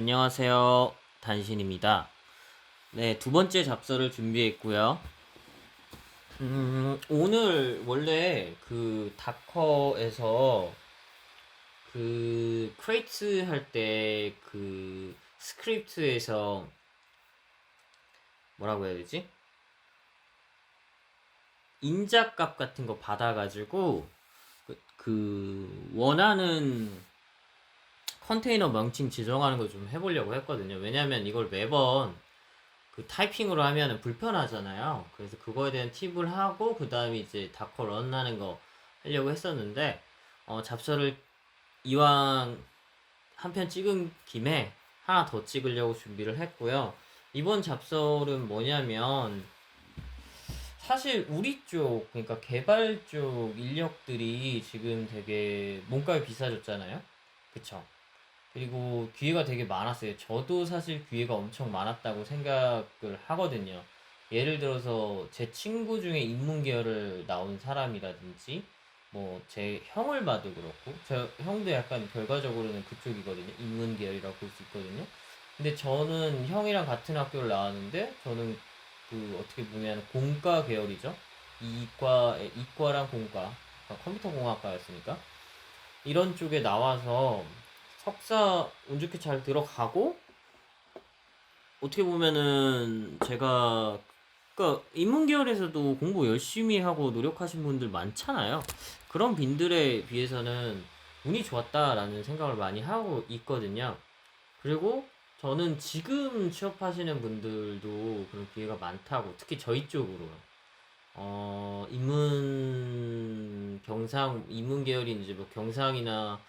안녕하세요. 단신입니다. 네, 두 번째 잡서를 준비했고요. 오늘 원래 그 다커에서 그 크레이트 할 때 그 스크립트에서 뭐라고 해야 되지? 인자값 같은 거 받아가지고 그 원하는 컨테이너 명칭 지정하는 거 좀 해보려고 했거든요. 왜냐면 이걸 매번 그 타이핑으로 하면은 불편하잖아요. 그래서 그거에 대한 팁을 하고 그 다음에 이제 다커 런하는 거 하려고 했었는데 잡서를 이왕 한 편 찍은 김에 하나 더 찍으려고 준비를 했고요. 이번 잡서는 뭐냐면 사실 우리 쪽 그러니까 개발 쪽 인력들이 지금 되게 몸값이 비싸졌잖아요. 그쵸? 그리고 기회가 되게 많았어요. 저도 사실 기회가 엄청 많았다고 생각을 하거든요. 예를 들어서 제 친구 중에 인문계열을 나온 사람이라든지 뭐 제 형을 봐도 그렇고 저 형도 약간 결과적으로는 그쪽이거든요. 인문계열이라고 볼 수 있거든요. 근데 저는 형이랑 같은 학교를 나왔는데 저는 그 어떻게 보면 공과 계열이죠. 이과랑 공과 그러니까 컴퓨터 공학과였으니까 이런 쪽에 나와서 석사 운 좋게 잘 들어가고 어떻게 보면은 제가 그러니까 인문계열에서도 공부 열심히 하고 노력하신 분들 많잖아요. 그런 분들에 비해서는 운이 좋았다라는 생각을 많이 하고 있거든요. 그리고 저는 지금 취업하시는 분들도 그런 기회가 많다고 특히 저희 쪽으로 인문 계열인 이제 뭐 경상이나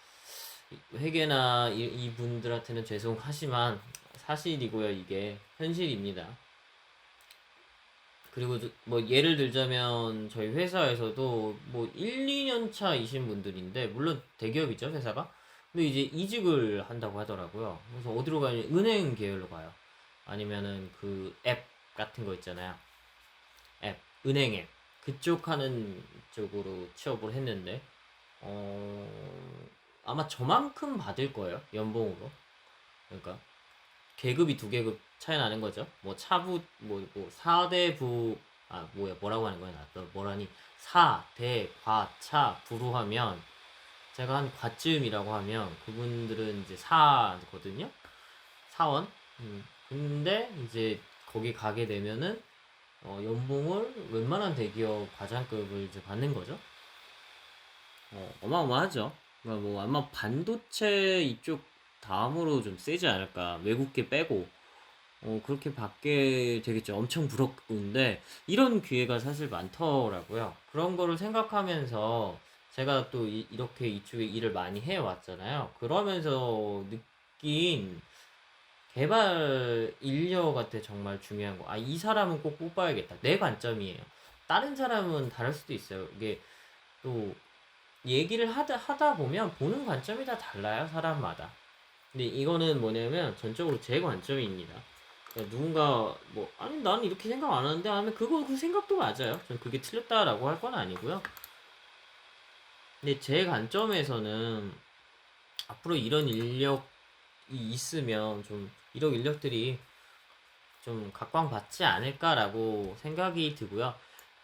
회계나 이분들한테는 죄송하지만 사실이고요. 이게 현실입니다. 그리고 뭐 예를 들자면 저희 회사에서도 뭐 1, 2년 차이신 분들인데 물론 대기업이죠, 회사가. 근데 이제 이직을 한다고 하더라고요. 그래서 어디로 가냐? 은행 계열로 가요. 아니면은 그 앱 같은 거 있잖아요. 앱, 은행 앱. 그쪽 하는 쪽으로 취업을 했는데 아마 저만큼 받을 거예요. 연봉으로. 그러니까 계급이 두 계급 차이 나는 거죠. 뭐 차부 뭐 사대부 뭐라고 하는 거야? 나 뭐라니? 사대 과차 부로 하면 제가 한 과쯤이라고 하면 그분들은 이제 사거든요. 사원. 근데 이제 거기 가게 되면은 연봉을 웬만한 대기업 과장급을 이제 받는 거죠. 어마어마하죠. 그러니까 뭐 아마 반도체 이쪽 다음으로 좀 세지 않을까. 외국계 빼고. 그렇게 받게 되겠죠. 엄청 부럽은데, 이런 기회가 사실 많더라고요. 그런 거를 생각하면서, 제가 또 렇게 이쪽에 일을 많이 해왔잖아요. 그러면서 느낀 개발 인력한테 정말 중요한 거. 이 사람은 꼭 뽑아야겠다. 내 관점이에요. 다른 사람은 다를 수도 있어요. 이게 또 얘기를 하다 보면 보는 관점이 다 달라요, 사람마다. 근데 이거는 뭐냐면 전적으로 제 관점입니다. 그러니까 누군가 뭐 아니 나는 이렇게 생각 안 하는데 하면 그 생각도 맞아요. 전 그게 틀렸다라고 할 건 아니고요. 근데 제 관점에서는 앞으로 이런 인력이 있으면 좀 이런 인력들이 좀 각광받지 않을까라고 생각이 들고요.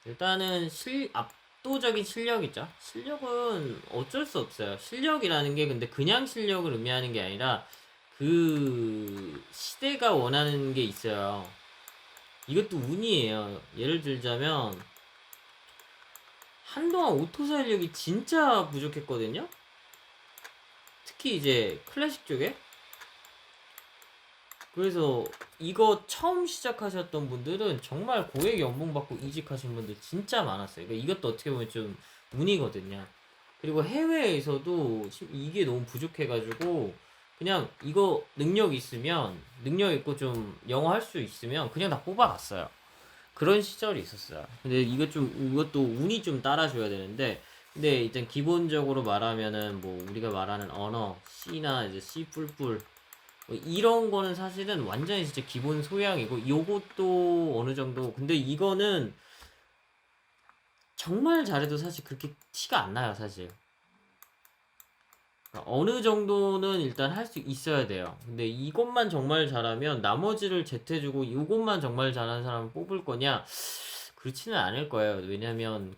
일단은 압도적인 실력이죠. 실력은 어쩔 수 없어요. 실력이라는 게 근데 그냥 실력을 의미하는 게 아니라 그 시대가 원하는 게 있어요. 이것도 운이에요. 예를 들자면 한동안 오토사 인력이 진짜 부족했거든요. 특히 이제 클래식 쪽에. 그래서 이거 처음 시작하셨던 분들은 정말 고액 연봉 받고 이직하신 분들 진짜 많았어요. 그러니까 이것도 어떻게 보면 좀 운이거든요. 그리고 해외에서도 이게 너무 부족해가지고 그냥 이거 능력 있고 좀 영어 할 수 있으면 그냥 다 뽑아갔어요. 그런 시절이 있었어요. 근데 이것도 운이 좀 따라줘야 되는데, 근데 일단 기본적으로 말하면은 뭐 우리가 말하는 언어 C나 이제 C 뿔뿔 뭐 이런 거는 사실은 완전히 진짜 기본 소양이고 요것도 어느 정도 근데 이거는 정말 잘해도 사실 그렇게 티가 안 나요 사실. 어느 정도는 일단 할 수 있어야 돼요. 근데 이것만 정말 잘하면 나머지를 제태주고 이것만 정말 잘하는 사람을 뽑을 거냐? 그렇지는 않을 거예요. 왜냐면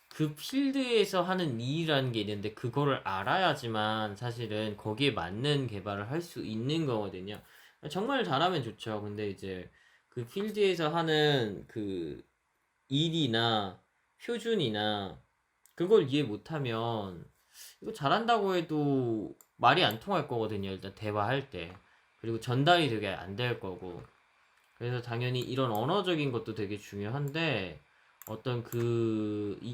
그 필드에서 하는 일이라는 게 있는데 그거를 알아야지만 사실은 거기에 맞는 개발을 할 수 있는 거거든요. 정말 잘하면 좋죠. 근데 이제 그 필드에서 하는 그 일이나 표준이나 그걸 이해 못하면 이거 잘한다고 해도 말이 안 통할 거거든요. 일단 대화할 때. 그리고 전달이 되게 안 될 거고. 그래서 당연히 이런 언어적인 것도 되게 중요한데 어떤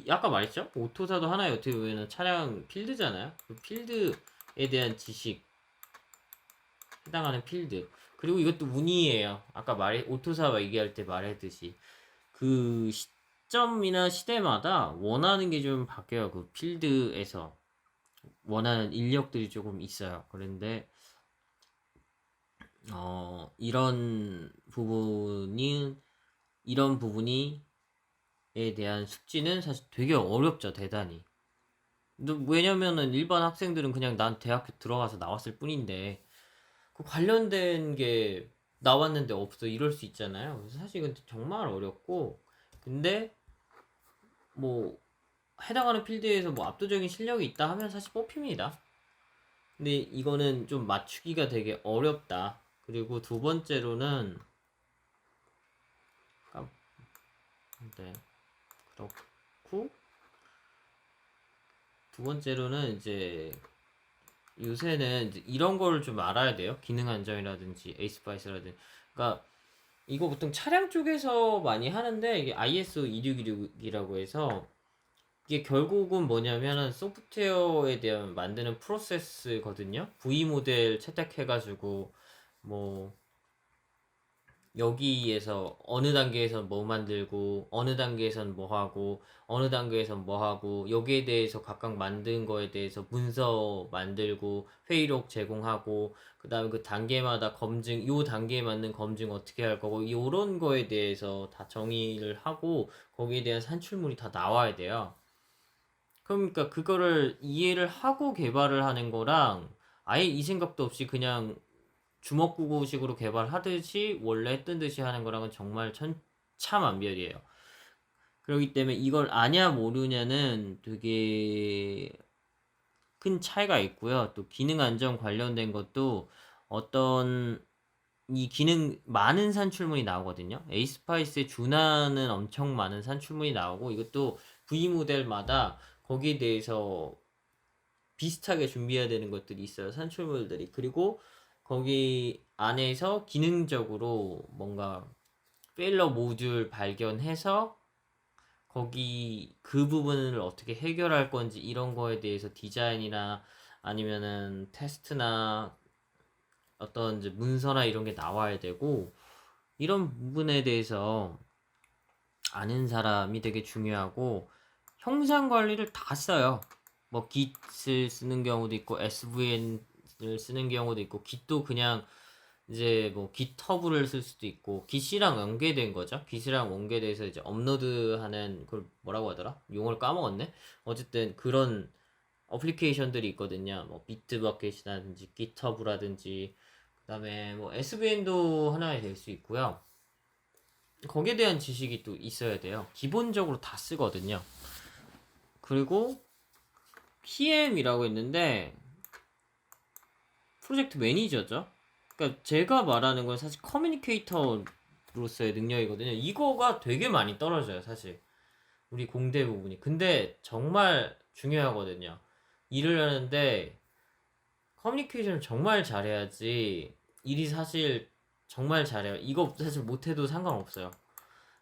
아까 말했죠? 오토사도 하나의 어떻게 보면 차량 필드잖아요. 그 필드에 대한 지식, 해당하는 필드. 그리고 이것도 운이에요. 아까 오토사 얘기할 때 말했듯이 그 시점이나 시대마다 원하는 게 좀 바뀌어요. 그 필드에서 원하는 인력들이 조금 있어요. 그런데 이런 부분이 에 대한 숙지는 사실 되게 어렵죠. 대단히. 왜냐면은 일반 학생들은 그냥 난 대학교 들어가서 나왔을 뿐인데 그 관련된 게 나왔는데 없어 이럴 수 있잖아요. 그래서 사실 이건 정말 어렵고 근데 뭐 해당하는 필드에서 뭐 압도적인 실력이 있다 하면 사실 뽑힙니다. 근데 이거는 좀 맞추기가 되게 어렵다. 그리고 두 번째로는 네, 그렇고 두 번째로는 이제 요새는 이제 이런 거를 좀 알아야 돼요. 기능 안정이라든지 에이스파이스라든지. 그러니까 이거 보통 차량 쪽에서 많이 하는데 이게 ISO 2626이라고 해서 이게 결국은 뭐냐면은 소프트웨어에 대한 만드는 프로세스거든요. V 모델 채택해가지고 뭐 여기에서 어느 단계에서 뭐 만들고 어느 단계에선 뭐 하고 어느 단계에선 뭐 하고 여기에 대해서 각각 만든 거에 대해서 문서 만들고 회의록 제공하고 그다음에 그 단계마다 검증 요 단계에 맞는 검증 어떻게 할 거고 요런 거에 대해서 다 정의를 하고 거기에 대한 산출물이 다 나와야 돼요. 그러니까 그거를 이해를 하고 개발을 하는 거랑 아예 이 생각도 없이 그냥 주먹구구식으로 개발하듯이 원래 했던 듯이 하는 거랑은 정말 천차만별이에요. 그렇기 때문에 이걸 아냐 모르냐는 되게 큰 차이가 있고요. 또 기능 안정 관련된 것도 어떤 이 기능 많은 산출물이 나오거든요. 에이스파이스에 준하는 엄청 많은 산출물이 나오고 이것도 V 모델마다 거기에 대해서 비슷하게 준비해야 되는 것들이 있어요. 산출물들이. 그리고 거기 안에서 기능적으로 뭔가 페일러 모듈 발견해서 거기 그 부분을 어떻게 해결할 건지 이런 거에 대해서 디자인이나 아니면은 테스트나 어떤 이제 문서나 이런 게 나와야 되고 이런 부분에 대해서 아는 사람이 되게 중요하고 형상 관리를 다 써요. 뭐 Git을 쓰는 경우도 있고 SVN을 쓰는 경우도 있고 Git도 그냥 이제 뭐 GitHub를 쓸 수도 있고 Git이랑 연계된 거죠. Git이랑 연계돼서 이제 업로드하는 그걸 뭐라고 하더라? 용어를 까먹었네. 어쨌든 그런 어플리케이션들이 있거든요. 뭐 비트버켓이라든지 GitHub라든지 그다음에 뭐 SVN도 하나에 될 수 있고요. 거기에 대한 지식이 또 있어야 돼요. 기본적으로 다 쓰거든요. 그리고 PM이라고 있는데 프로젝트 매니저죠. 그러니까 제가 말하는 건 사실 커뮤니케이터로서의 능력이거든요. 이거가 되게 많이 떨어져요, 사실. 우리 공대 부분이. 근데 정말 중요하거든요. 일을 하는데 커뮤니케이션을 정말 잘해야지 일이 사실 정말 잘해요. 이거 사실 못해도 상관없어요.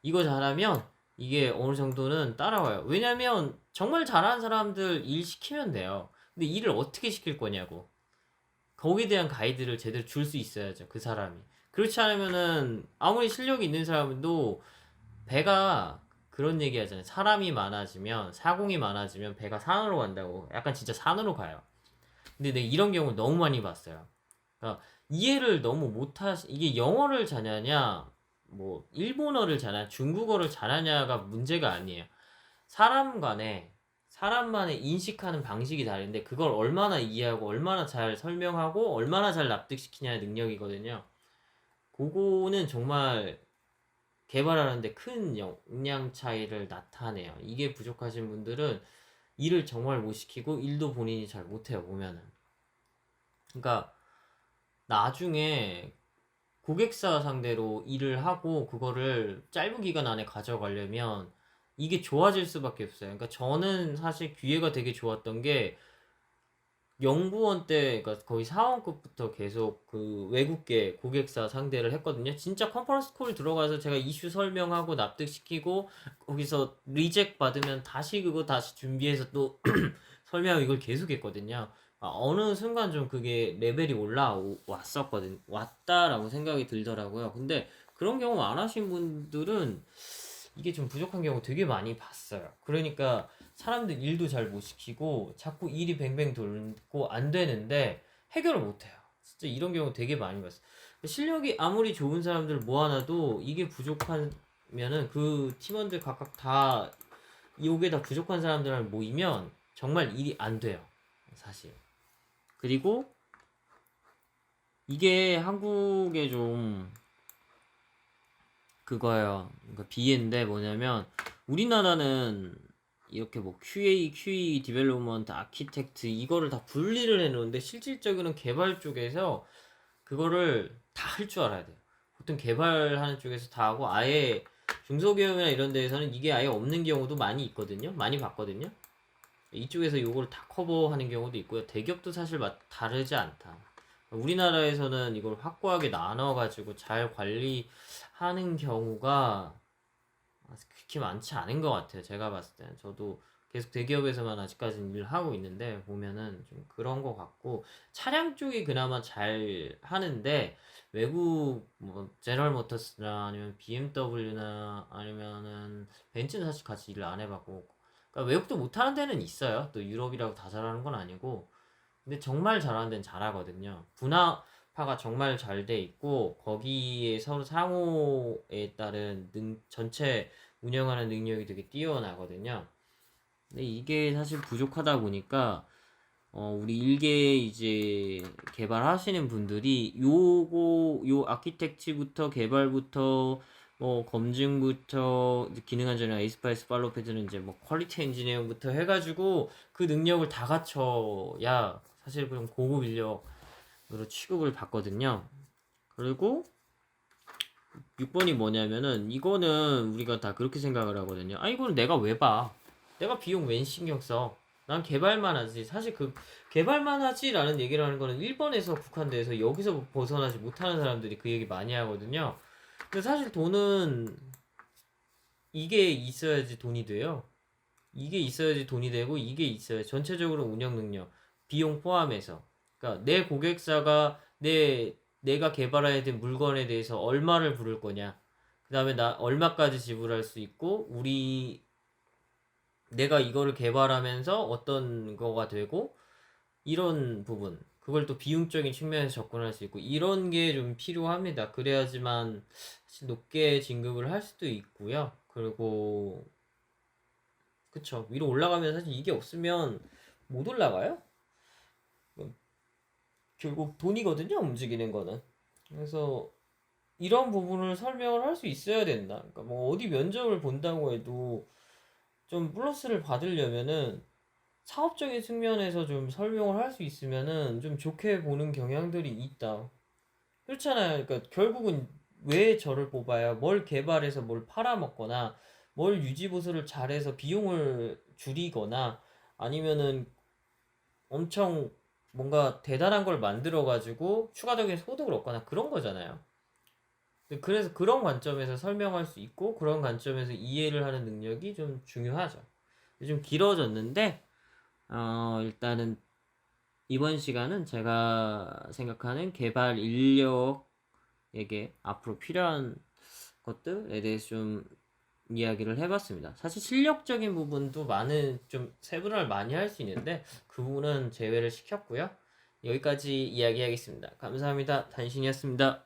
이거 잘하면 이게 어느 정도는 따라와요. 왜냐면 정말 잘하는 사람들 일 시키면 돼요. 근데 일을 어떻게 시킬 거냐고. 거기에 대한 가이드를 제대로 줄 수 있어야죠. 그 사람이. 그렇지 않으면은 아무리 실력이 있는 사람도 배가 그런 얘기 하잖아요. 사람이 많아지면 사공이 많아지면 배가 산으로 간다고. 약간 진짜 산으로 가요. 근데 내가 이런 경우를 너무 많이 봤어요. 그러니까 이해를 너무 이게 영어를 잘하냐 뭐 일본어를 잘하냐 중국어를 잘하냐가 문제가 아니에요. 사람 간에 사람만의 인식하는 방식이 다른데 그걸 얼마나 이해하고 얼마나 잘 설명하고 얼마나 잘 납득시키냐의 능력이거든요. 그거는 정말 개발하는데 큰 역량 차이를 나타내요. 이게 부족하신 분들은 일을 정말 못 시키고 일도 본인이 잘 못해요, 보면은. 그러니까 나중에 고객사 상대로 일을 하고 그거를 짧은 기간 안에 가져가려면 이게 좋아질 수밖에 없어요. 그러니까 저는 사실 기회가 되게 좋았던 게 연구원 때, 그러니까 거의 사원급부터 계속 그 외국계 고객사 상대를 했거든요. 진짜 컨퍼런스 콜 들어가서 제가 이슈 설명하고 납득시키고 거기서 리젝 받으면 다시 그거 다시 준비해서 또 설명하고 이걸 계속 했거든요. 어느 순간 좀 그게 레벨이 왔다라고 생각이 들더라고요. 근데 그런 경험 안 하신 분들은 이게 좀 부족한 경우 되게 많이 봤어요. 그러니까 사람들 일도 잘 못 시키고 자꾸 일이 뱅뱅 돌고 안 되는데 해결을 못 해요. 진짜 이런 경우 되게 많이 봤어요. 실력이 아무리 좋은 사람들 모아놔도 이게 부족하면은 그 팀원들 각각 다 이게 다 부족한 사람들랑 모이면 정말 일이 안 돼요. 사실. 그리고 이게 한국에 좀 그거예요. 그러니까 비애인데 뭐냐면 우리나라는 이렇게 뭐 QA, QE, 디벨롭먼트, 아키텍트 이거를 다 분리를 해놓는데 실질적으로는 개발 쪽에서 그거를 다 할 줄 알아야 돼요. 보통 개발하는 쪽에서 다 하고 아예 중소기업이나 이런 데에서는 이게 아예 없는 경우도 많이 있거든요. 많이 봤거든요. 이쪽에서 요거를 다 커버하는 경우도 있고요. 대기업도 사실 다르지 않다. 우리나라에서는 이걸 확고하게 나눠가지고 잘 관리하는 경우가 그렇게 많지 않은 것 같아요. 제가 봤을 때는. 저도 계속 대기업에서만 아직까지는 일을 하고 있는데 보면은 좀 그런 것 같고 차량 쪽이 그나마 잘 하는데 외국 뭐 제너럴 모터스나 아니면 BMW나 아니면은 벤츠는 사실 같이 일을 안 해봤고 그러니까 외국도 못하는 데는 있어요. 또 유럽이라고 다 잘하는 건 아니고 근데 정말 잘하는 데는 잘하거든요. 분화파가 정말 잘 돼 있고 거기에 서로 상호에 따른 전체 운영하는 능력이 되게 뛰어나거든요. 근데 이게 사실 부족하다 보니까 우리 일개 이제 개발하시는 분들이 요 아키텍처부터 개발부터 뭐 검증부터 기능 안전이나 에이스파이스 팔로우패드는 이제 뭐 퀄리티 엔지니어부터 해가지고 그 능력을 다 갖춰야 사실 그럼 고급 인력으로 취급을 받거든요. 그리고 6번이 뭐냐면은 이거는 우리가 다 그렇게 생각을 하거든요. 이거는 내가 왜 봐? 내가 비용 웬 신경 써? 난 개발만 하지. 사실 그 개발만 하지라는 얘기를 하는 거는 1번에서 국한돼서 여기서 벗어나지 못하는 사람들이 그 얘기 많이 하거든요. 근데 사실 돈은 이게 있어야지 돈이 돼요. 이게 있어야지 돈이 되고 이게 있어야 전체적으로 운영 능력, 비용 포함해서. 그러니까 내 고객사가 내가 개발해야 될 물건에 대해서 얼마를 부를 거냐. 그다음에 나 얼마까지 지불할 수 있고 내가 이거를 개발하면서 어떤 거가 되고 이런 부분. 그걸 또 비용적인 측면에서 접근할 수 있고 이런 게 좀 필요합니다. 그래야지만 사실 높게 진급을 할 수도 있고요. 그리고 그쵸. 위로 올라가면 사실 이게 없으면 못 올라가요. 결국 돈이거든요, 움직이는 거는. 그래서 이런 부분을 설명을 할 수 있어야 된다. 그러니까 뭐 어디 면접을 본다고 해도 좀 플러스를 받으려면은 사업적인 측면에서 좀 설명을 할 수 있으면은 좀 좋게 보는 경향들이 있다. 그렇잖아요. 그러니까 결국은 왜 저를 뽑아요? 뭘 개발해서 뭘 팔아먹거나 뭘 유지보수를 잘해서 비용을 줄이거나 아니면은 엄청 뭔가 대단한 걸 만들어가지고 추가적인 소득을 얻거나 그런 거잖아요. 그래서 그런 관점에서 설명할 수 있고 그런 관점에서 이해를 하는 능력이 좀 중요하죠. 좀 길어졌는데 일단은 이번 시간은 제가 생각하는 개발 인력에게 앞으로 필요한 것들에 대해서 좀 이야기를 해봤습니다. 사실 실력적인 부분도 많은 좀 세분화를 많이 할 수 있는데 그 부분은 제외를 시켰고요. 여기까지 이야기하겠습니다. 감사합니다. 단신이었습니다.